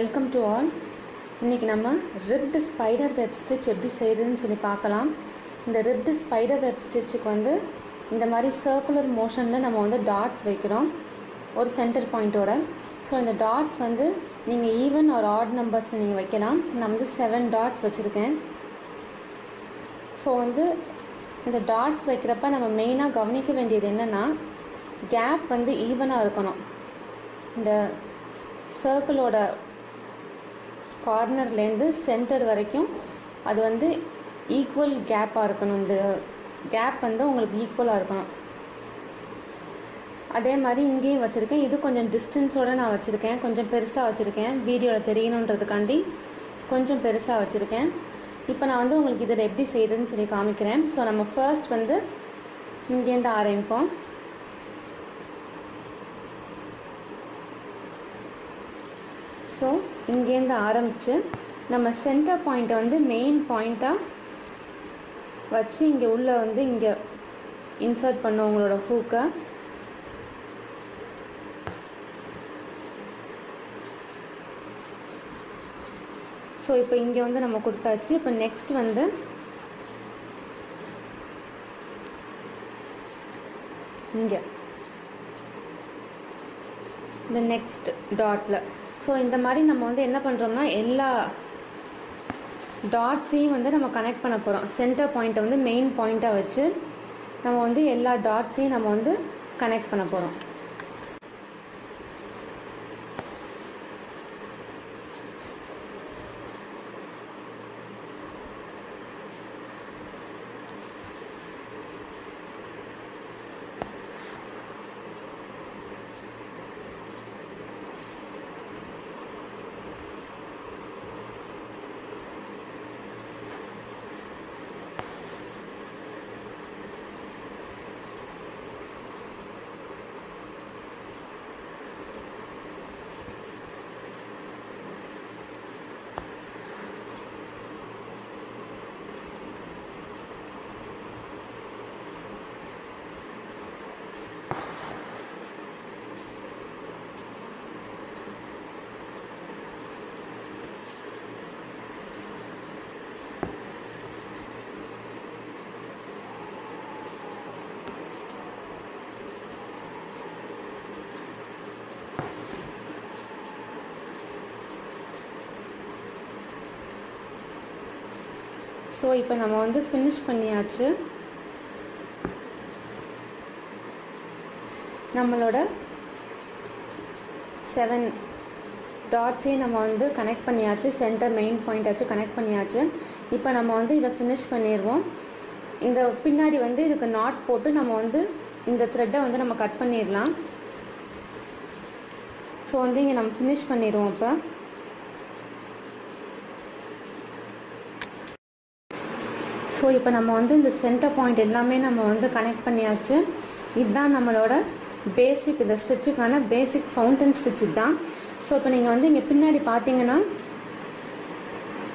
Welcome to all. இன்றைக்கி நம்ம ribbed spider web stitch எப்படி செய்கிறதுன்னு சொல்லி பார்க்கலாம். இந்த ரிப்டு ஸ்பைடர் வெப் ஸ்டிச்சுக்கு வந்து இந்த மாதிரி சர்க்குலர் மோஷனில் நம்ம வந்து டாட்ஸ் வைக்கிறோம் ஒரு சென்டர் பாயிண்ட்டோட. ஸோ இந்த டாட்ஸ் வந்து நீங்கள் ஈவன் ஒரு ஆட் நம்பர்ஸில் நீங்கள் வைக்கலாம். நான் வந்து 7 டாட்ஸ் வச்சுருக்கேன். ஸோ வந்து இந்த டாட்ஸ் வைக்கிறப்ப நம்ம மெயினாக கவனிக்க வேண்டியது என்னென்னா, கேப் வந்து ஈவனாக இருக்கணும். இந்த சர்க்கிளோட கார்னர்லேருந்து சென்டர் வரைக்கும் அது வந்து ஈக்குவல் கேப்பாக இருக்கணும். இந்த கேப் வந்து உங்களுக்கு ஈக்குவலாக இருக்கணும். அதே மாதிரி இங்கேயும் வச்சுருக்கேன். இது கொஞ்சம் டிஸ்டன்ஸோடு நான் வச்சுருக்கேன், கொஞ்சம் பெருசாக வச்சுருக்கேன், வீடியோவில் தெரியணுன்றதுக்காண்டி கொஞ்சம் பெருசாக வச்சுருக்கேன். இப்போ நான் வந்து உங்களுக்கு இதில் எப்படி செய்யுதுன்னு சொல்லி காமிக்கிறேன். ஸோ நம்ம ஃபர்ஸ்ட் வந்து இங்கேருந்து ஆரம்பிப்போம். ஸோ இங்கேருந்து ஆரம்பித்து நம்ம சென்டர் பாயிண்ட்டை வந்து மெயின் பாயிண்ட்டாக வச்சு இங்கே உள்ளே வந்து இங்கே இன்சர்ட் பண்ணோம் உங்களோட ஹூக்கை. ஸோ இப்போ இங்கே வந்து நம்ம கொடுத்தாச்சு. இப்போ நெக்ஸ்ட் வந்து இங்கே இந்த நெக்ஸ்ட் டாட்டில். ஸோ இந்த மாதிரி நம்ம வந்து என்ன பண்ணுறோம்னா, எல்லா டாட்ஸையும் வந்து நம்ம கனெக்ட் பண்ண போகிறோம். சென்டர் பாயிண்ட்டை வந்து மெயின் பாயிண்ட்டாக வச்சு நம்ம வந்து எல்லா டாட்ஸையும் நம்ம வந்து கனெக்ட் பண்ண போகிறோம். ஸோ இப்போ நம்ம வந்து ஃபினிஷ் பண்ணியாச்சு. நம்மளோட 7 டாட்ஸையும் நம்ம வந்து கனெக்ட் பண்ணியாச்சு. சென்டர் மெயின் பாயிண்ட் வச்சு கனெக்ட் பண்ணியாச்சு. இப்போ நம்ம வந்து இதை ஃபினிஷ் பண்ணிடுவோம். இந்த பின்னாடி வந்து இதுக்கு நாட் போட்டு நம்ம வந்து இந்த த்ரெட்டை வந்து நம்ம கட் பண்ணிடலாம். ஸோ வந்து இங்கே நம்ம ஃபினிஷ் பண்ணிடுவோம். இப்போ ஸோ இப்போ நம்ம வந்து இந்த சென்டர் பாயிண்ட் எல்லாமே நம்ம வந்து கனெக்ட் பண்ணியாச்சு. இதுதான் நம்மளோட பேசிக், இந்த ஸ்டிச்சுக்கான பேசிக் ஃபவுண்டன் ஸ்டிச் தான். ஸோ இப்போ நீங்கள் வந்து இங்கே பின்னாடி பார்த்தீங்கன்னா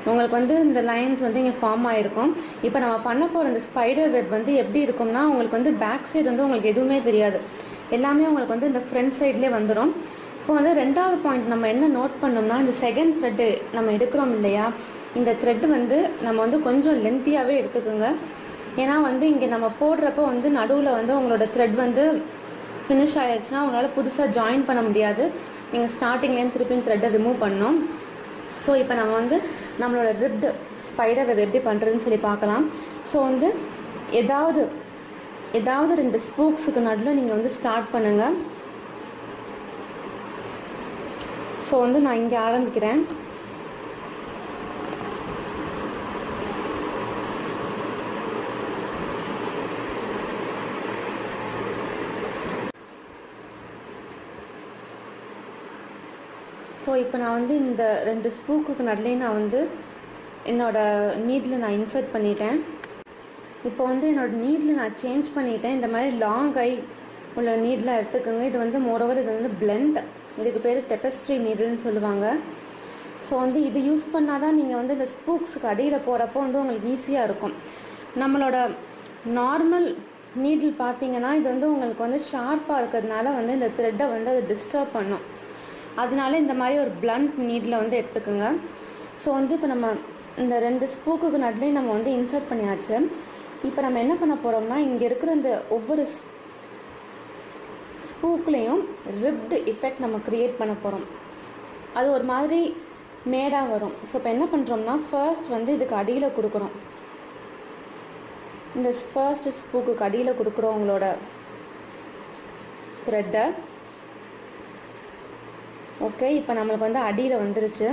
உங்களுக்கு வந்து இந்த லைன்ஸ் வந்து இங்கே ஃபார்ம் ஆகிருக்கும். இப்போ நம்ம பண்ண போகிற இந்த ஸ்பைடர் வெப் வந்து எப்படி இருக்கும்னா, உங்களுக்கு வந்து பேக் சைடு வந்து உங்களுக்கு எதுவுமே தெரியாது, எல்லாமே உங்களுக்கு வந்து இந்த ஃப்ரண்ட் சைட்லேயே வந்துடும். இப்போ வந்து 2வது பாயிண்ட் நம்ம என்ன நோட் பண்ணோம்னா, இந்த செகண்ட் த்ரெட்டு நம்ம எடுக்கிறோம் இல்லையா, இந்த த்ரெட்டு வந்து நம்ம வந்து கொஞ்சம் லென்த்தியாகவே எடுத்துக்கோங்க. ஏன்னா வந்து இங்கே நம்ம போடுறப்போ வந்து நடுவில் வந்து உங்களோட த்ரெட் வந்து ஃபினிஷ் ஆகிடுச்சுன்னா உங்களால் புதுசாக ஜாயின் பண்ண முடியாது. நீங்கள் ஸ்டார்டிங்லேருந்து திருப்பியும் த்ரெட்டை ரிமூவ் பண்ணணும். ஸோ இப்போ நம்ம வந்து நம்மளோட ரிப்டு ஸ்பைடர் வெப் எப்படி பண்ணுறதுன்னு சொல்லி பார்க்கலாம். ஸோ வந்து ஏதாவது 2 ஸ்பூக்ஸுக்கு நடுவில் நீங்கள் வந்து ஸ்டார்ட் பண்ணுங்கள். ஸோ வந்து நான் இங்கே ஆரம்பிக்கிறேன். ஸோ இப்போ நான் வந்து இந்த 2 ஸ்பூக்குக்கு நடுலையும் நான் வந்து என்னோடய நீடில் நான் இன்சர்ட் பண்ணிட்டேன். இப்போ வந்து என்னோடய நீடில் நான் சேஞ்ச் பண்ணிட்டேன். இந்த மாதிரி லாங் ஐ உள்ள நீடெலாம் எடுத்துக்கோங்க. இது வந்து மோரோவர் இது வந்து பிளெண்ட், இதுக்கு பேர் டெபஸ்ட்ரி நீடில்னு சொல்லுவாங்க. ஸோ வந்து இது யூஸ் பண்ணால் தான் நீங்கள் வந்து இந்த ஸ்பூக்ஸுக்கு அடியில் போகிறப்போ வந்து உங்களுக்கு ஈஸியாக இருக்கும். நம்மளோட நார்மல் நீடில் பார்த்தீங்கன்னா இது வந்து உங்களுக்கு வந்து ஷார்ப்பாக இருக்கிறதுனால வந்து இந்த த்ரெட்டை வந்து அது டிஸ்டர்ப் பண்ணும். அதனால இந்த மாதிரி ஒரு பிளண்ட் நீடில் வந்து எடுத்துக்கோங்க. ஸோ வந்து இப்போ நம்ம இந்த 2 ஸ்பூக்குக்கு நடுலேயும் நம்ம வந்து இன்சர்ட் பண்ணியாச்சு. இப்போ நம்ம என்ன பண்ண போகிறோம்னா இங்கே இருக்கிற இந்த ஒவ்வொரு ஸ்பூக்லேயும் ரிப்டு எஃபெக்ட் நம்ம க்ரியேட் பண்ண போகிறோம். அது ஒரு மாதிரி மேடாக வரும். ஸோ இப்போ என்ன பண்ணுறோம்னா ஃபர்ஸ்ட் வந்து இதுக்கு அடியில் கொடுக்குறோம். இந்த ஃபர்ஸ்ட் ஸ்பூக்குக்கு அடியில் கொடுக்குறோம் உங்களோட த்ரெட்டை. ஓகே, இப்போ நம்மளுக்கு வந்து அடியில் வந்துருச்சு.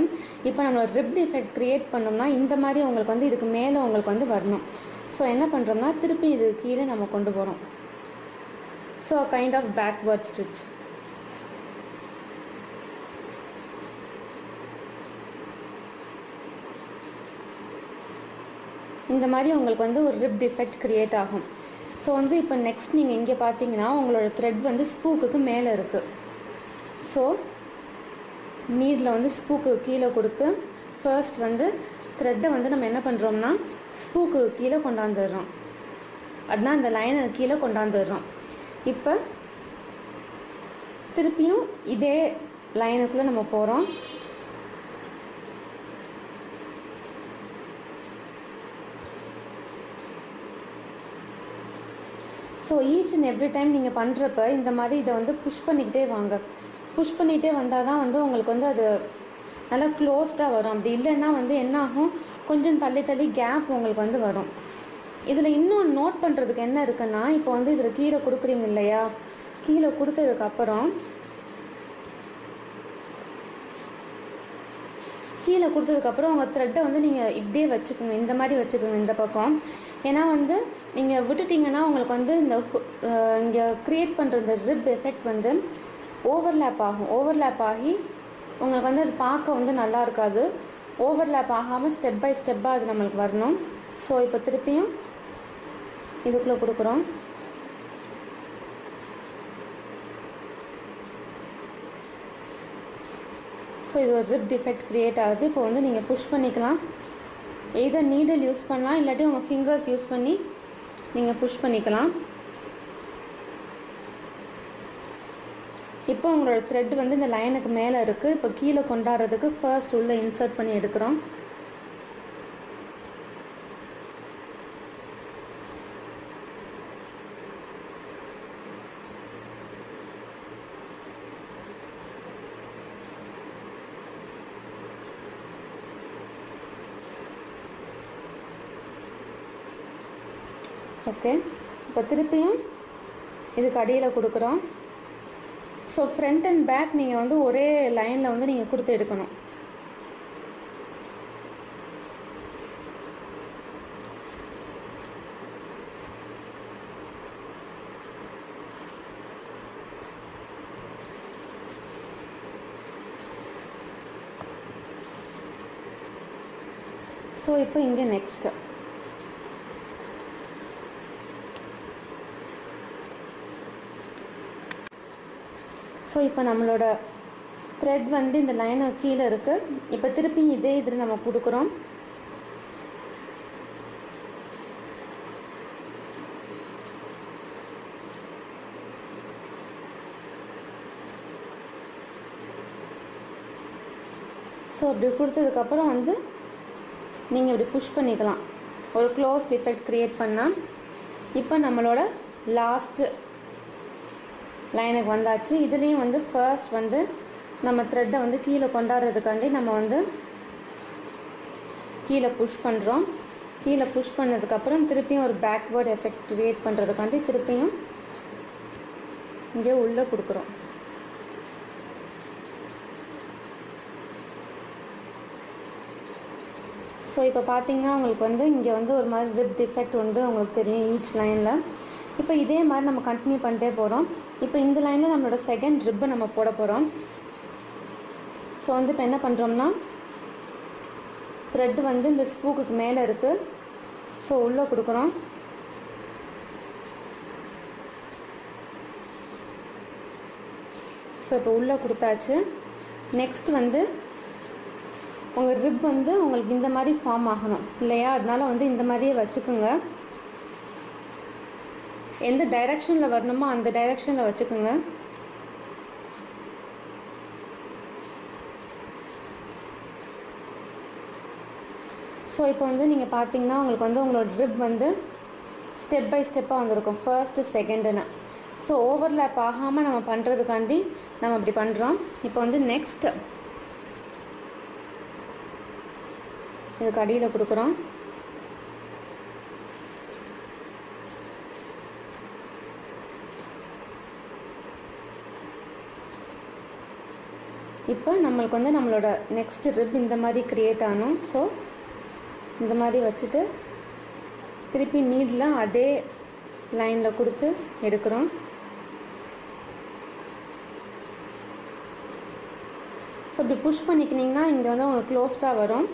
இப்போ நம்மளோட ரிப்டு எஃபெக்ட் க்ரியேட் பண்ணோம்னா இந்த மாதிரி உங்களுக்கு வந்து இதுக்கு மேலே உங்களுக்கு வந்து வரணும். ஸோ என்ன பண்ணுறோம்னா திருப்பி இது கீழே நம்ம கொண்டு போகிறோம். So kind of backward stitch. இந்த மாதிரி உங்களுக்கு வந்து ஒரு ரிப்டு எஃபெக்ட் க்ரியேட் ஆகும். ஸோ வந்து இப்போ நெக்ஸ்ட் நீங்கள் இங்கே பார்த்தீங்கன்னா உங்களோட த்ரெட் வந்து ஸ்பூக்குக்கு மேலே இருக்குது. ஸோ நீடில் வந்து ஸ்பூக்கு கீழே கொடுத்து ஃபர்ஸ்ட் வந்து த்ரெட்டை வந்து நம்ம என்ன பண்ணுறோம்னா ஸ்பூக்கு கீழே கொண்டாந்துடுறோம். அதுதான் இந்த லைனை கீழே கொண்டாந்துடுறோம். இப்போ திருப்பியும் இதே லைனுக்குள்ளே நம்ம போகிறோம். So each and every time நீங்கள் பண்ணுறப்ப இந்த மாதிரி இதை வந்து புஷ் பண்ணிக்கிட்டே வாங்க. புஷ் பண்ணிகிட்டே வந்தால் தான் வந்து உங்களுக்கு வந்து அது நல்லா க்ளோஸ்டாக வரும். அப்படி இல்லைன்னா வந்து என்ன ஆகும், கொஞ்சம் தள்ளி தள்ளி கேப் உங்களுக்கு வந்து வரும். இதில் இன்னும் நோட் பண்ணுறதுக்கு என்ன இருக்குன்னா, இப்போ வந்து இதில் கீழே கொடுக்குறீங்க இல்லையா, கீழே கொடுத்ததுக்கப்புறம் உங்கள் த்ரெட்டை வந்து நீங்கள் இப்படியே வச்சுக்கோங்க, இந்த மாதிரி வச்சுக்கோங்க இந்த பக்கம். ஏன்னா வந்து நீங்கள் விட்டுட்டிங்கன்னா உங்களுக்கு வந்து இந்த இங்கே க்ரியேட் பண்ணுற இந்த ரிப் எஃபெக்ட் வந்து ஓவர்லேப் ஆகும். ஓவர்லேப் ஆகி உங்களுக்கு வந்து அது பார்க்க வந்து நல்லா இருக்காது. ஓவர்லேப் ஆகாமல் ஸ்டெப் பை ஸ்டெப்பாக அது நம்மளுக்கு வரணும். ஸோ இப்போ திருப்பியும் இதுக்குள்ளே கொடுக்குறோம். ஸோ இது ஒரு ரிப் எஃபெக்ட் க்ரியேட் ஆகுது. இப்போ வந்து நீங்கள் புஷ் பண்ணிக்கலாம். எய்தர் நீடில் யூஸ் பண்ணலாம், இல்லாட்டி உங்கள் ஃபிங்கர்ஸ் யூஸ் பண்ணி நீங்கள் புஷ் பண்ணிக்கலாம். இப்போ உங்களோட த்ரெட் வந்து இந்த லைனுக்கு மேலே இருக்குது. இப்போ கீழே கொண்டாடுறதுக்கு ஃபர்ஸ்ட் உள்ளே இன்சர்ட் பண்ணி எடுக்கிறோம். ஓகே, இப்போ திருப்பியும் இதுக்கு அடியில் கொடுக்குறோம். ஸோ ஃப்ரண்ட் அண்ட் பேக் நீங்கள் வந்து ஒரே லைனில் வந்து நீங்கள் கொடுத்து எடுக்கணும். ஸோ இப்போ இங்கே நெக்ஸ்ட்டு ஸோ இப்போ நம்மளோட த்ரெட் வந்து இந்த லைனை கீழே இருக்குது. இப்போ திருப்பி இதே இதில் நம்ம கொடுக்குறோம். ஸோ இப்படி கொடுத்ததுக்கப்புறம் வந்து நீங்கள் இப்படி புஷ் பண்ணிக்கலாம். ஒரு க்ளோஸ்ட் எஃபெக்ட் க்ரியேட் பண்ணால் இப்போ நம்மளோட லாஸ்ட்டு லைனுக்கு வந்தாச்சு. இதுலேயும் வந்து ஃபர்ஸ்ட் வந்து நம்ம த்ரெட்டை வந்து கீழே கொண்டாடுறதுக்காண்டி நம்ம வந்து கீழே புஷ் பண்ணுறோம். கீழே புஷ் பண்ணதுக்கப்புறம் திருப்பியும் ஒரு பேக்வேர்ட் எஃபெக்ட் க்ரியேட் பண்ணுறதுக்காண்டி திருப்பியும் இங்கே உள்ளே கொடுக்குறோம். ஸோ இப்போ பார்த்தீங்கன்னா உங்களுக்கு வந்து இங்கே வந்து ஒரு மாதிரி ரிப் எஃபெக்ட் வந்து உங்களுக்கு தெரியும் ஈச் லைனில். இப்போ இதே மாதிரி நம்ம கண்டினியூ பண்ணிட்டே போகிறோம். இப்போ இந்த லைனில் நம்மளோட செகண்ட் ரிப்பை நம்ம போட போகிறோம். ஸோ வந்து இப்போ என்ன பண்ணுறோம்னா த்ரெட் வந்து இந்த ஸ்பூக்குக்கு மேலே இருக்குது. ஸோ உள்ளே கொடுக்குறோம். ஸோ இப்போ உள்ளே கொடுத்தாச்சு. நெக்ஸ்ட் வந்து உங்கள் ரிப் வந்து உங்களுக்கு இந்த மாதிரி ஃபார்ம் ஆகணும் இல்லையா, அதனால வந்து இந்த மாதிரியே வச்சுக்கோங்க. எந்த டைரெக்ஷனில் வரணுமோ அந்த டைரெக்ஷனில் வச்சுக்கோங்க. ஸோ இப்போ வந்து நீங்கள் பார்த்தீங்கன்னா உங்களுக்கு வந்து உங்களோட ரிப் வந்து ஸ்டெப் பை ஸ்டெப்பாக வந்திருக்கும், ஃபர்ஸ்ட்டு செகண்டுன்னு. ஸோ ஓவர்லேப் ஆகாமல் நம்ம பண்ணுறதுக்காண்டி நம்ம அப்படி பண்ணுறோம். இப்போ வந்து நெக்ஸ்ட் இதுக்கு அடியில் கொடுக்குறோம். இப்போ நம்மளுக்கு வந்து நம்மளோட நெக்ஸ்ட் ரிப் இந்த மாதிரி க்ரியேட் ஆகணும். ஸோ இந்த மாதிரி வச்சுட்டு திருப்பி நீடில் அதே லைனில் கொடுத்து எடுக்கிறோம். ஸோ இப்படி புஷ் பண்ணிக்கினிங்கன்னா இங்கே வந்து உங்களுக்கு க்ளோஸ்டாக வரும்.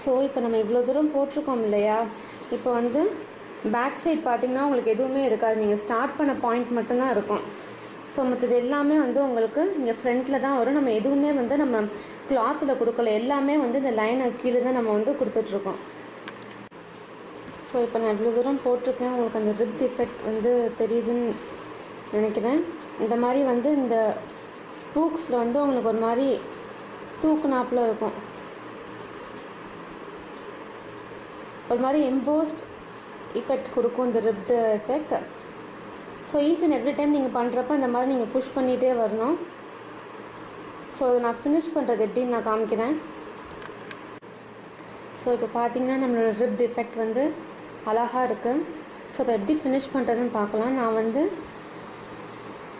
ஸோ இப்போ நம்ம இவ்வளோ தூரம் போட்டிருக்கோம் இல்லையா, இப்போ வந்து பேக் சைட் பார்த்திங்கன்னா உங்களுக்கு எதுவுமே இருக்காது, நீங்கள் ஸ்டார்ட் பண்ண பாயிண்ட் மட்டும்தான் இருக்கும். ஸோ மற்றது எல்லாமே வந்து உங்களுக்கு இங்கே ஃப்ரண்ட்டில் தான் வரும். நம்ம எதுவுமே வந்து நம்ம கிளாத்தில் கொடுக்கல, எல்லாமே வந்து இந்த லைனை கீழே தான் நம்ம வந்து கொடுத்துட்ருக்கோம். ஸோ இப்போ நான் இவ்வளோ தூரம் போட்டிருக்கேன், உங்களுக்கு அந்த ரிப் டிஃபெக்ட் வந்து தெரியுதுன்னு நினைக்கிறேன். இந்த மாதிரி வந்து இந்த ஸ்பூக்ஸில் வந்து உங்களுக்கு ஒரு மாதிரி தூக்குனாப்பில் இருக்கும், ஒரு மாதிரி எம்போஸ்ட் எஃபெக்ட் கொடுக்கும் இந்த ribbed effect. So each and every time நீங்கள் பண்ணுறப்ப இந்த மாதிரி நீங்கள் புஷ் பண்ணிகிட்டே வரணும். ஸோ நான் ஃபினிஷ் பண்ணுறது எப்படின்னு நான் காமிக்கிறேன். ஸோ இப்போ பார்த்தீங்கன்னா நம்மளோட ரிப் எஃபெக்ட் வந்து அழகாக இருக்குது. ஸோ இப்போ எப்படி ஃபினிஷ் பண்ணுறதுன்னு பார்க்கலாம். நான் வந்து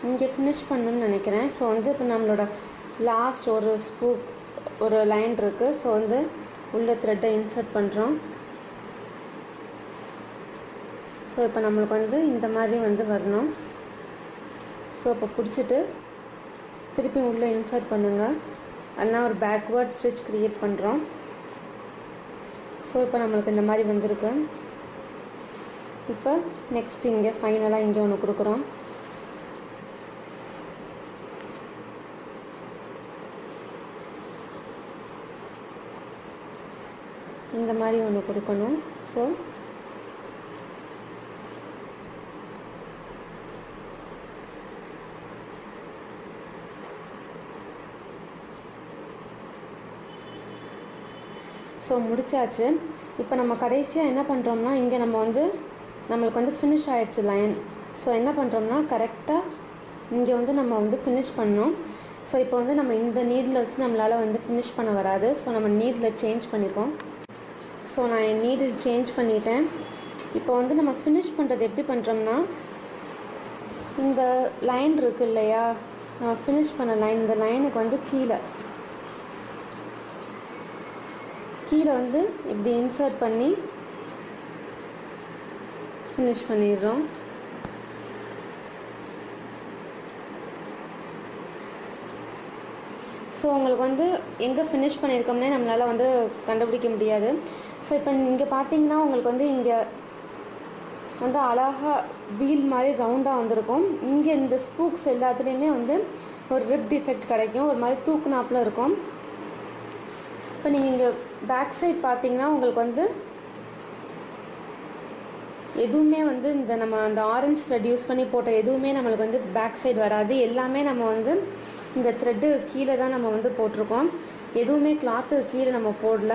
இங்கே ஃபினிஷ் பண்ணணுன்னு நினைக்கிறேன். ஸோ வந்து இப்போ நம்மளோட லாஸ்ட் ஒரு லைன் இருக்குது. ஸோ வந்து உள்ள த்ரெட்டை இன்சர்ட் பண்ணுறோம். ஸோ இப்போ நம்மளுக்கு வந்து இந்த மாதிரி வந்து வரணும். ஸோ இப்போ பிடிச்சிட்டு திருப்பி உள்ளே இன்சர்ட் பண்ணுங்கள். அதனால் ஒரு பேக்வேர்ட் ஸ்டிச் க்ரியேட் பண்ணுறோம். ஸோ இப்போ நம்மளுக்கு இந்த மாதிரி வந்திருக்கு. இப்போ நெக்ஸ்ட் இங்கே ஃபைனலாக இங்கே ஒன்று கொடுக்குறோம். இந்த மாதிரி ஒன்று கொடுக்கணும். ஸோ முடிச்சாச்சு. இப்போ நம்ம கடைசியாக என்ன பண்ணுறோம்னா, இங்கே நம்ம வந்து நம்மளுக்கு வந்து ஃபினிஷ் ஆகிடுச்சு லைன். ஸோ என்ன பண்ணுறோம்னா கரெக்டாக இங்கே வந்து நம்ம வந்து ஃபினிஷ் பண்ணோம். ஸோ இப்போ வந்து நம்ம இந்த நீடில் வச்சு நம்மளால் வந்து ஃபினிஷ் பண்ண வராது. ஸோ நம்ம நீடில் சேஞ்ச் பண்ணிப்போம். ஸோ நான் என் நீடில் சேஞ்ச் பண்ணிட்டேன். இப்போ வந்து நம்ம ஃபினிஷ் பண்ணுறது எப்படி பண்ணுறோம்னா, இந்த லைன் இருக்குது இல்லையா, நம்ம ஃபினிஷ் பண்ண லைன், இந்த லைனுக்கு வந்து கீழே வந்து இப்படி இன்சர்ட் பண்ணி ஃபினிஷ் பண்ணிடுறோம். ஸோ உங்களுக்கு வந்து எங்கே ஃபினிஷ் பண்ணியிருக்கோம்னே நம்மளால் வந்து கண்டுபிடிக்க முடியாது. ஸோ இப்போ இங்கே பார்த்தீங்கன்னா உங்களுக்கு வந்து இங்கே வந்து அழகாக வீல் மாதிரி ரவுண்டாக வந்திருக்கும். இங்கே இந்த ஸ்பூக்ஸ் எல்லாத்துலேயுமே வந்து ஒரு ரிப் டிஃபெக்ட் கிடைக்கும், ஒரு மாதிரி தூக்குனாப்பில் இருக்கும். இப்போ நீங்கள் இங்கே பேக் சைட் பார்த்தீங்கன்னா உங்களுக்கு வந்து எதுவுமே வந்து இந்த நம்ம அந்த ஆரஞ்ச் த்ரெட் யூஸ் பண்ணி போட்ட எதுவுமே நம்மளுக்கு வந்து பேக் சைடு வராது. எல்லாமே நம்ம வந்து இந்த த்ரெட்டு கீழே தான் நம்ம வந்து போட்டிருக்கோம், எதுவுமே கிளாத்து கீழே நம்ம போடல.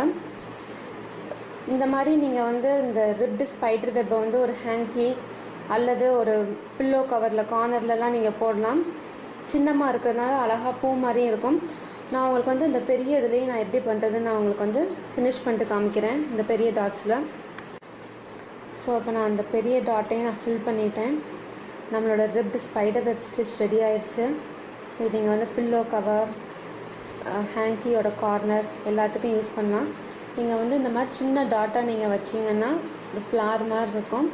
இந்த மாதிரி நீங்கள் வந்து இந்த ரிப்டு ஸ்பைடர் வெப்பை வந்து ஒரு ஹேங்கி அல்லது ஒரு பில்லோ கவரில் கார்னர்லலாம் நீங்கள் போடலாம். சின்னமாக இருக்கிறதுனால அழகாக பூ மாதிரியும் இருக்கும். நான் உங்களுக்கு வந்து இந்த பெரிய இதுலேயும் நான் எப்படி பண்ணுறதுன்னு நான் உங்களுக்கு வந்து ஃபினிஷ் பண்ணிட்டு காமிக்கிறேன் இந்த பெரிய டாட்ஸில். ஸோ இப்போ நான் அந்த பெரிய டாட்டையும் நான் ஃபில் பண்ணிட்டேன். நம்மளோட ribbed spider web stitch ready ஆயிடுச்சு. இது நீங்கள் வந்து பில்லோ கவர், ஹேங்கியோட கார்னர் எல்லாத்துக்கும் யூஸ் பண்ணலாம். நீங்கள் வந்து இந்த மாதிரி சின்ன டாட்டாக நீங்கள் வச்சிங்கன்னா ஒரு ஃப்ளார் மாதிரி இருக்கும்,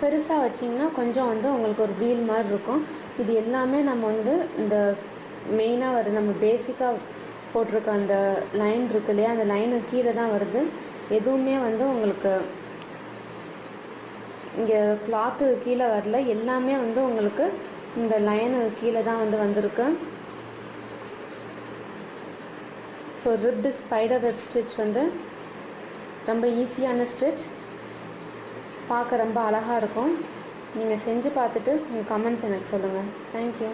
பெருசாக வச்சிங்கன்னா கொஞ்சம் வந்து உங்களுக்கு ஒரு வீல் மாதிரி இருக்கும். இது எல்லாமே நம்ம வந்து இந்த மெயினாக வருது, நம்ம பேசிக்காக போட்டிருக்க அந்த லைன் இருக்கு இல்லையா, அந்த லைனு கீழே தான் வருது. எதுவுமே வந்து உங்களுக்கு இங்கே கிளாத்து கீழே வரல, எல்லாமே வந்து உங்களுக்கு இந்த லைனு கீழே தான் வந்து வந்திருக்கு. So ribbed spider web stitch வந்து ரொம்ப ஈஸியான ஸ்டிச், பார்க்க ரொம்ப அழகாக இருக்கும். நீங்கள் செஞ்சு பார்த்துட்டு உங்கள் கமெண்ட்ஸ் எனக்கு சொல்லுங்கள். தேங்க்யூ.